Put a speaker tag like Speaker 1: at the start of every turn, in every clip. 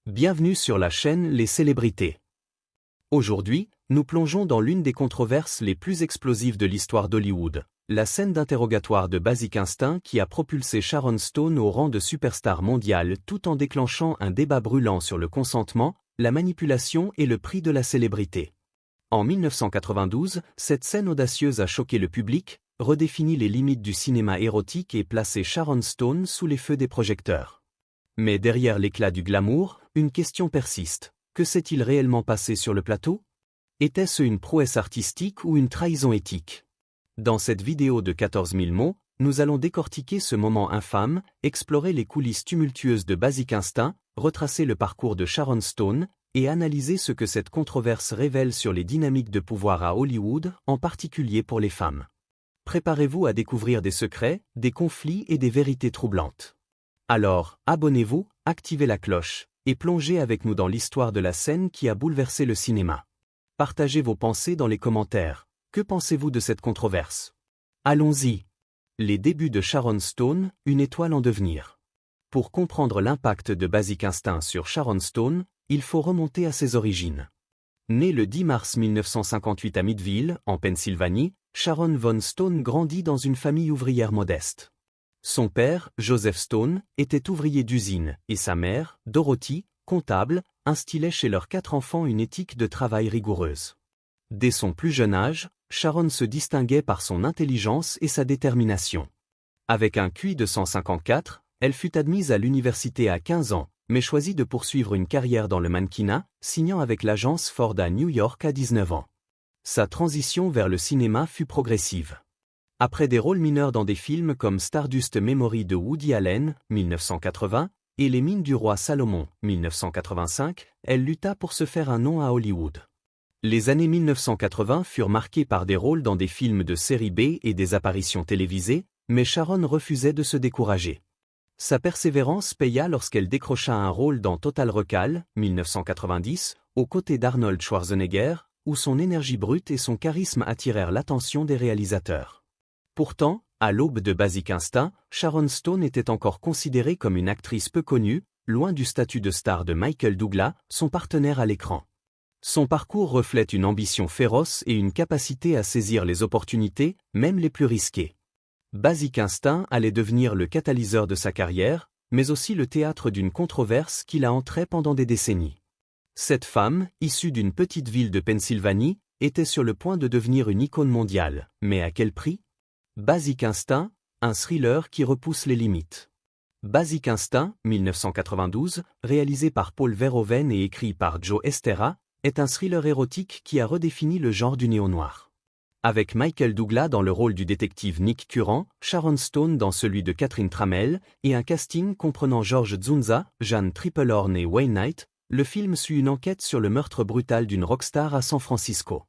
Speaker 1: Bienvenue sur la chaîne Les Célébrités. Aujourd'hui, nous plongeons dans l'une des controverses les plus explosives de l'histoire d'Hollywood, la scène d'interrogatoire de Basic Instinct qui a propulsé Sharon Stone au rang de superstar mondiale tout en déclenchant un débat brûlant sur le consentement, la manipulation et le prix de la célébrité. En 1992, cette scène audacieuse a choqué le public, redéfini les limites du cinéma érotique et placé Sharon Stone sous les feux des projecteurs. Mais derrière l'éclat du glamour, une question persiste. Que s'est-il réellement passé sur le plateau? Était-ce une prouesse artistique ou une trahison éthique? Dans cette vidéo de 14 000 mots, nous allons décortiquer ce moment infâme, explorer les coulisses tumultueuses de Basic Instinct, retracer le parcours de Sharon Stone, et analyser ce que cette controverse révèle sur les dynamiques de pouvoir à Hollywood, en particulier pour les femmes. Préparez-vous à découvrir des secrets, des conflits et des vérités troublantes. Alors, abonnez-vous, activez la cloche, et plongez avec nous dans l'histoire de la scène qui a bouleversé le cinéma. Partagez vos pensées dans les commentaires. Que pensez-vous de cette controverse? Allons-y. Les débuts de Sharon Stone, une étoile en devenir. Pour comprendre l'impact de Basic Instinct sur Sharon Stone, il faut remonter à ses origines. Née le 10 mars 1958 à Meadville, en Pennsylvanie, Sharon Von Stone grandit dans une famille ouvrière modeste. Son père, Joseph Stone, était ouvrier d'usine, et sa mère, Dorothy, comptable, instillait chez leurs 4 enfants une éthique de travail rigoureuse. Dès son plus jeune âge, Sharon se distinguait par son intelligence et sa détermination. Avec un QI de 154, elle fut admise à l'université à 15 ans, mais choisit de poursuivre une carrière dans le mannequinat, signant avec l'agence Ford à New York à 19 ans. Sa transition vers le cinéma fut progressive. Après des rôles mineurs dans des films comme Stardust Memory de Woody Allen, 1980, et Les Mines du Roi Salomon, 1985, elle lutta pour se faire un nom à Hollywood. Les années 1980 furent marquées par des rôles dans des films de série B et des apparitions télévisées, mais Sharon refusait de se décourager. Sa persévérance paya lorsqu'elle décrocha un rôle dans Total Recall, 1990, aux côtés d'Arnold Schwarzenegger, où son énergie brute et son charisme attirèrent l'attention des réalisateurs. Pourtant, à l'aube de Basic Instinct, Sharon Stone était encore considérée comme une actrice peu connue, loin du statut de star de Michael Douglas, son partenaire à l'écran. Son parcours reflète une ambition féroce et une capacité à saisir les opportunités, même les plus risquées. Basic Instinct allait devenir le catalyseur de sa carrière, mais aussi le théâtre d'une controverse qui la hantrait pendant des décennies. Cette femme, issue d'une petite ville de Pennsylvanie, était sur le point de devenir une icône mondiale, mais à quel prix? Basic Instinct, un thriller qui repousse les limites. Basic Instinct, 1992, réalisé par Paul Verhoeven et écrit par Joe Estera, est un thriller érotique qui a redéfini le genre du néo-noir. Avec Michael Douglas dans le rôle du détective Nick Curran, Sharon Stone dans celui de Catherine Trammell, et un casting comprenant George Dzundza, Jeanne Tripplehorn et Wayne Knight, le film suit une enquête sur le meurtre brutal d'une rockstar à San Francisco.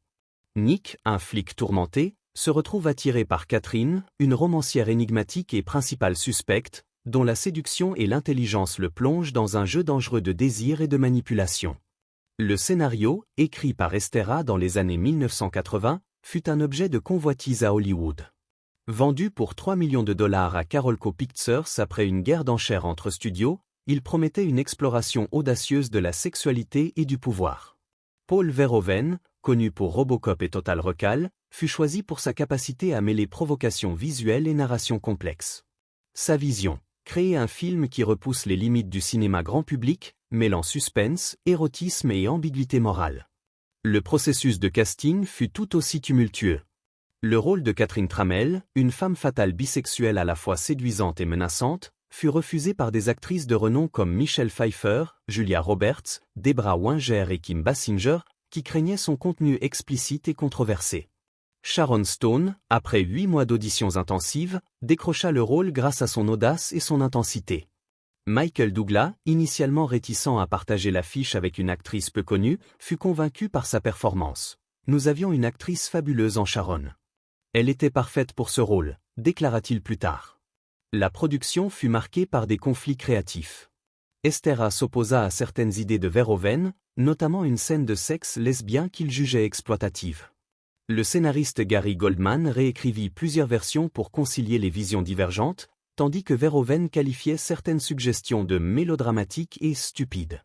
Speaker 1: Nick, un flic tourmenté, se retrouve attiré par Catherine, une romancière énigmatique et principale suspecte, dont la séduction et l'intelligence le plongent dans un jeu dangereux de désir et de manipulation. Le scénario, écrit par Estera dans les années 1980, fut un objet de convoitise à Hollywood. Vendu pour 3 millions de dollars à Carolco Pictures après une guerre d'enchères entre studios, il promettait une exploration audacieuse de la sexualité et du pouvoir. Paul Verhoeven, connu pour Robocop et Total Recall, fut choisi pour sa capacité à mêler provocation visuelle et narration complexe. Sa vision, créer un film qui repousse les limites du cinéma grand public, mêlant suspense, érotisme et ambiguïté morale. Le processus de casting fut tout aussi tumultueux. Le rôle de Catherine Trammell, une femme fatale bisexuelle à la fois séduisante et menaçante, fut refusé par des actrices de renom comme Michelle Pfeiffer, Julia Roberts, Debra Winger et Kim Basinger, qui craignaient son contenu explicite et controversé. Sharon Stone, après 8 mois d'auditions intensives, décrocha le rôle grâce à son audace et son intensité. Michael Douglas, initialement réticent à partager l'affiche avec une actrice peu connue, fut convaincu par sa performance. « Nous avions une actrice fabuleuse en Sharon. Elle était parfaite pour ce rôle », déclara-t-il plus tard. La production fut marquée par des conflits créatifs. Estera s'opposa à certaines idées de Verhoeven, notamment une scène de sexe lesbien qu'il jugeait exploitative. Le scénariste Gary Goldman réécrivit plusieurs versions pour concilier les visions divergentes, tandis que Verhoeven qualifiait certaines suggestions de mélodramatiques et stupides.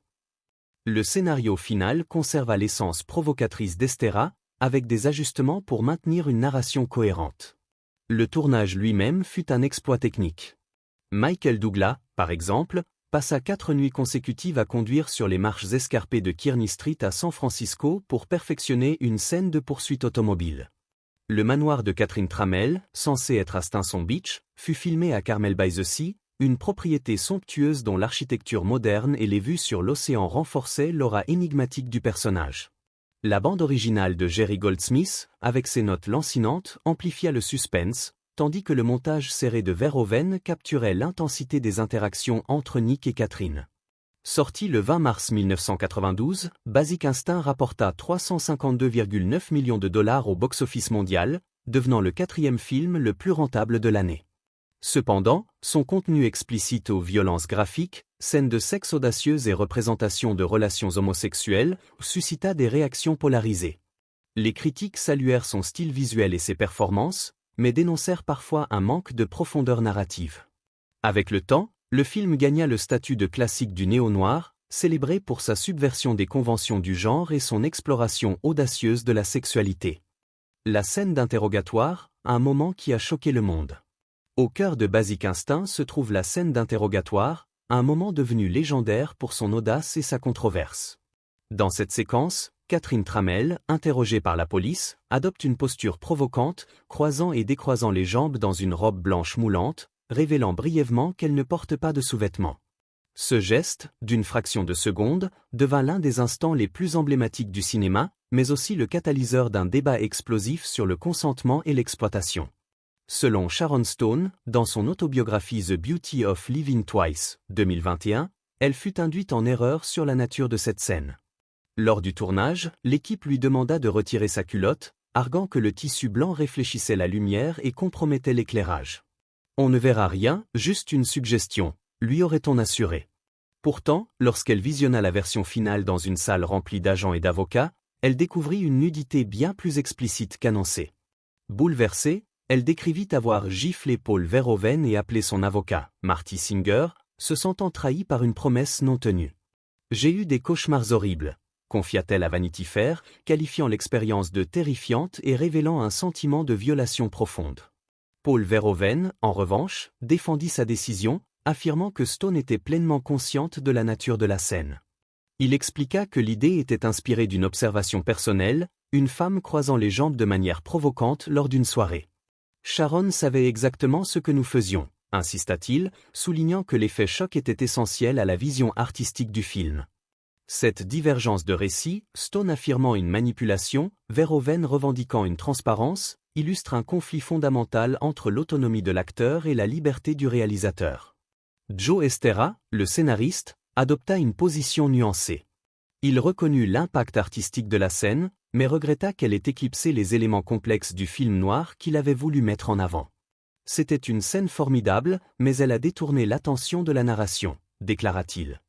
Speaker 1: Le scénario final conserva l'essence provocatrice d'Estera, avec des ajustements pour maintenir une narration cohérente. Le tournage lui-même fut un exploit technique. Michael Douglas, par exemple, passa 4 nuits consécutives à conduire sur les marches escarpées de Kearny Street à San Francisco pour perfectionner une scène de poursuite automobile. Le manoir de Catherine Tramell, censé être à Stinson Beach, fut filmé à Carmel by the Sea, une propriété somptueuse dont l'architecture moderne et les vues sur l'océan renforçaient l'aura énigmatique du personnage. La bande originale de Jerry Goldsmith, avec ses notes lancinantes, amplifia le suspense, tandis que le montage serré de Verhoeven capturait l'intensité des interactions entre Nick et Catherine. Sorti le 20 mars 1992, Basic Instinct rapporta 352,9 millions de dollars au box-office mondial, devenant le 4e film le plus rentable de l'année. Cependant, son contenu explicite aux violences graphiques, scènes de sexe audacieuses et représentations de relations homosexuelles, suscita des réactions polarisées. Les critiques saluèrent son style visuel et ses performances, mais dénoncèrent parfois un manque de profondeur narrative. Avec le temps, le film gagna le statut de classique du néo-noir, célébré pour sa subversion des conventions du genre et son exploration audacieuse de la sexualité. La scène d'interrogatoire, un moment qui a choqué le monde. Au cœur de Basic Instinct se trouve la scène d'interrogatoire, un moment devenu légendaire pour son audace et sa controverse. Dans cette séquence, Catherine Tramell, interrogée par la police, adopte une posture provocante, croisant et décroisant les jambes dans une robe blanche moulante, révélant brièvement qu'elle ne porte pas de sous-vêtements. Ce geste, d'une fraction de seconde, devint l'un des instants les plus emblématiques du cinéma, mais aussi le catalyseur d'un débat explosif sur le consentement et l'exploitation. Selon Sharon Stone, dans son autobiographie The Beauty of Living Twice, 2021, elle fut induite en erreur sur la nature de cette scène. Lors du tournage, l'équipe lui demanda de retirer sa culotte, arguant que le tissu blanc réfléchissait la lumière et compromettait l'éclairage. « On ne verra rien, juste une suggestion », lui aurait-on assuré. Pourtant, lorsqu'elle visionna la version finale dans une salle remplie d'agents et d'avocats, elle découvrit une nudité bien plus explicite qu'annoncée. Bouleversée, elle décrivit avoir giflé Paul Verhoeven et appelé son avocat, Marty Singer, se sentant trahie par une promesse non tenue. « J'ai eu des cauchemars horribles », confia-t-elle à Vanity Fair, qualifiant l'expérience de terrifiante et révélant un sentiment de violation profonde. Paul Verhoeven, en revanche, défendit sa décision, affirmant que Stone était pleinement consciente de la nature de la scène. Il expliqua que l'idée était inspirée d'une observation personnelle, une femme croisant les jambes de manière provocante lors d'une soirée. Sharon savait exactement ce que nous faisions, insista-t-il, soulignant que l'effet choc était essentiel à la vision artistique du film. Cette divergence de récit, Stone affirmant une manipulation, Verhoeven revendiquant une transparence, illustre un conflit fondamental entre l'autonomie de l'acteur et la liberté du réalisateur. Joe Estera, le scénariste, adopta une position nuancée. Il reconnut l'impact artistique de la scène, mais regretta qu'elle ait éclipsé les éléments complexes du film noir qu'il avait voulu mettre en avant. « C'était une scène formidable, mais elle a détourné l'attention de la narration », déclara-t-il.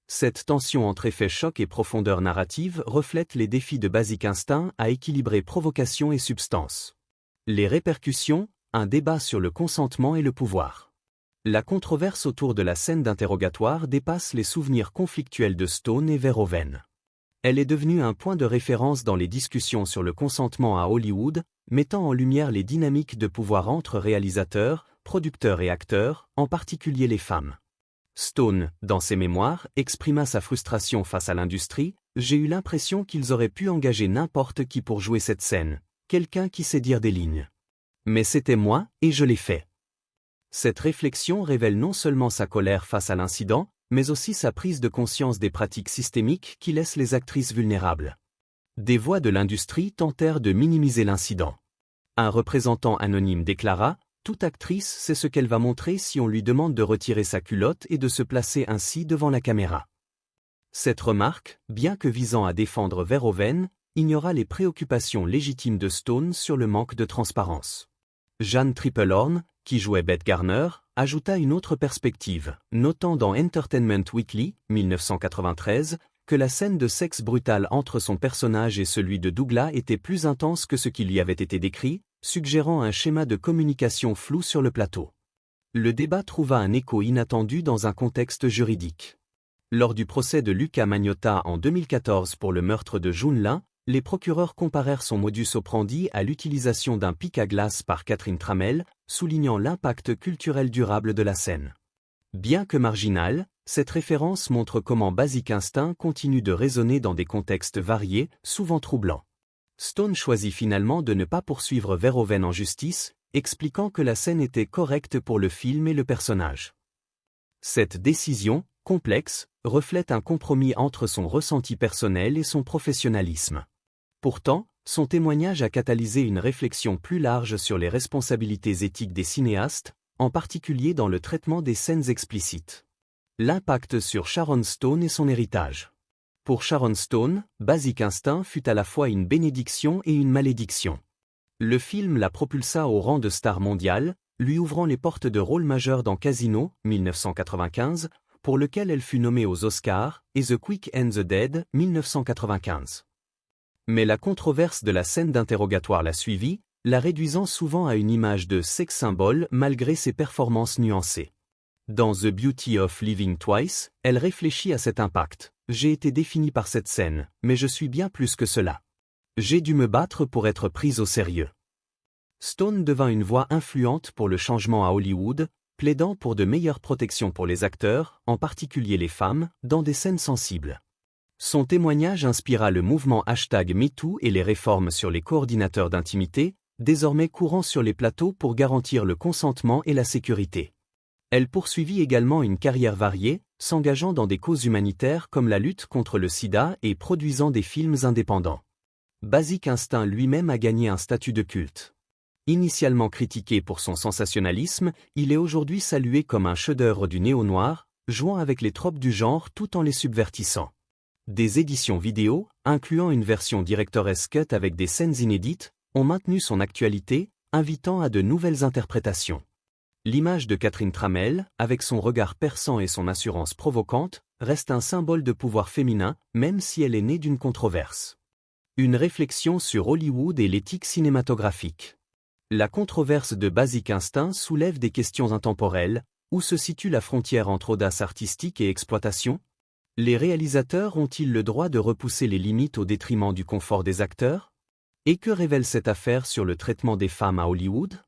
Speaker 1: Cette tension entre effet choc et profondeur narrative reflète les défis de Basic Instinct à équilibrer provocation et substance. Les répercussions, un débat sur le consentement et le pouvoir. La controverse autour de la scène d'interrogatoire dépasse les souvenirs conflictuels de Stone et Verhoeven. Elle est devenue un point de référence dans les discussions sur le consentement à Hollywood, mettant en lumière les dynamiques de pouvoir entre réalisateurs, producteurs et acteurs, en particulier les femmes. Stone, dans ses mémoires, exprima sa frustration face à l'industrie. « J'ai eu l'impression qu'ils auraient pu engager n'importe qui pour jouer cette scène, quelqu'un qui sait dire des lignes. Mais c'était moi, et je l'ai fait. » Cette réflexion révèle non seulement sa colère face à l'incident, mais aussi sa prise de conscience des pratiques systémiques qui laissent les actrices vulnérables. Des voix de l'industrie tentèrent de minimiser l'incident. Un représentant anonyme déclara « Toute actrice sait ce qu'elle va montrer si on lui demande de retirer sa culotte et de se placer ainsi devant la caméra. » Cette remarque, bien que visant à défendre Verhoeven, ignora les préoccupations légitimes de Stone sur le manque de transparence. Jeanne Tripplehorn, qui jouait Beth Garner, ajouta une autre perspective, notant dans Entertainment Weekly, 1993, que la scène de sexe brutal entre son personnage et celui de Douglas était plus intense que ce qui lui avait été décrit, suggérant un schéma de communication flou sur le plateau. Le débat trouva un écho inattendu dans un contexte juridique. Lors du procès de Luca Magnotta en 2014 pour le meurtre de Jun Lin, les procureurs comparèrent son modus operandi à l'utilisation d'un pic à glace par Catherine Tramell, soulignant l'impact culturel durable de la scène. Bien que marginale, cette référence montre comment Basic Instinct continue de résonner dans des contextes variés, souvent troublants. Stone choisit finalement de ne pas poursuivre Verhoeven en justice, expliquant que la scène était correcte pour le film et le personnage. Cette décision, complexe, reflète un compromis entre son ressenti personnel et son professionnalisme. Pourtant, son témoignage a catalysé une réflexion plus large sur les responsabilités éthiques des cinéastes, en particulier dans le traitement des scènes explicites. L'impact sur Sharon Stone et son héritage. Pour Sharon Stone, Basic Instinct fut à la fois une bénédiction et une malédiction. Le film la propulsa au rang de star mondiale, lui ouvrant les portes de rôles majeurs dans Casino, 1995, pour lequel elle fut nommée aux Oscars, et The Quick and the Dead, 1995. Mais la controverse de la scène d'interrogatoire la suivit, la réduisant souvent à une image de sex symbole malgré ses performances nuancées. Dans The Beauty of Living Twice, elle réfléchit à cet impact. J'ai été définie par cette scène, mais je suis bien plus que cela. J'ai dû me battre pour être prise au sérieux. Stone devint une voix influente pour le changement à Hollywood, plaidant pour de meilleures protections pour les acteurs, en particulier les femmes, dans des scènes sensibles. Son témoignage inspira le mouvement #MeToo et les réformes sur les coordinateurs d'intimité, désormais courants sur les plateaux pour garantir le consentement et la sécurité. Elle poursuivit également une carrière variée, s'engageant dans des causes humanitaires comme la lutte contre le sida et produisant des films indépendants. Basic Instinct lui-même a gagné un statut de culte. Initialement critiqué pour son sensationnalisme, il est aujourd'hui salué comme un chef-d'œuvre du néo-noir, jouant avec les tropes du genre tout en les subvertissant. Des éditions vidéo, incluant une version Director's Cut avec des scènes inédites, ont maintenu son actualité, invitant à de nouvelles interprétations. L'image de Catherine Tramell, avec son regard perçant et son assurance provocante, reste un symbole de pouvoir féminin, même si elle est née d'une controverse. Une réflexion sur Hollywood et l'éthique cinématographique. La controverse de Basic Instinct soulève des questions intemporelles. Où se situe la frontière entre audace artistique et exploitation? Les réalisateurs ont-ils le droit de repousser les limites au détriment du confort des acteurs? Et que révèle cette affaire sur le traitement des femmes à Hollywood?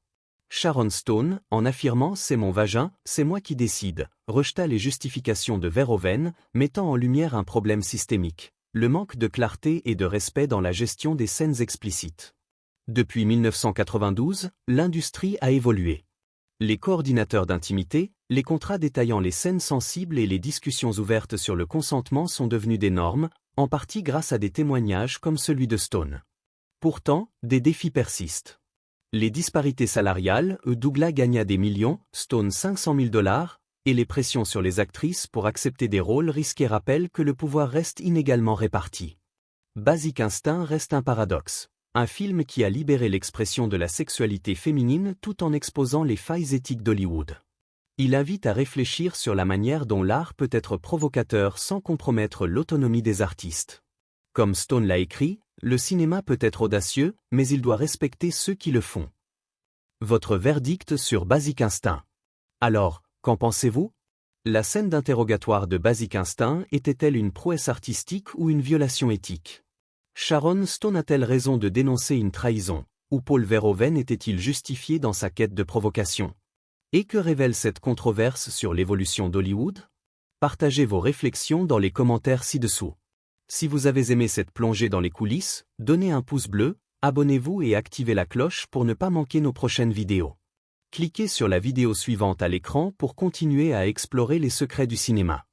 Speaker 1: Sharon Stone, en affirmant « c'est mon vagin, c'est moi qui décide », rejeta les justifications de Verhoeven, mettant en lumière un problème systémique, le manque de clarté et de respect dans la gestion des scènes explicites. Depuis 1992, l'industrie a évolué. Les coordinateurs d'intimité, les contrats détaillant les scènes sensibles et les discussions ouvertes sur le consentement sont devenus des normes, en partie grâce à des témoignages comme celui de Stone. Pourtant, des défis persistent. Les disparités salariales, Douglas gagna des millions, Stone 500 000 $, et les pressions sur les actrices pour accepter des rôles risqués rappellent que le pouvoir reste inégalement réparti. Basic Instinct reste un paradoxe. Un film qui a libéré l'expression de la sexualité féminine tout en exposant les failles éthiques d'Hollywood. Il invite à réfléchir sur la manière dont l'art peut être provocateur sans compromettre l'autonomie des artistes. Comme Stone l'a écrit, le cinéma peut être audacieux, mais il doit respecter ceux qui le font. Votre verdict sur Basic Instinct. Alors, qu'en pensez-vous? La scène d'interrogatoire de Basic Instinct était-elle une prouesse artistique ou une violation éthique? Sharon Stone a-t-elle raison de dénoncer une trahison, ou Paul Verhoeven était-il justifié dans sa quête de provocation? Et que révèle cette controverse sur l'évolution d'Hollywood? Partagez vos réflexions dans les commentaires ci-dessous. Si vous avez aimé cette plongée dans les coulisses, donnez un pouce bleu, abonnez-vous et activez la cloche pour ne pas manquer nos prochaines vidéos. Cliquez sur la vidéo suivante à l'écran pour continuer à explorer les secrets du cinéma.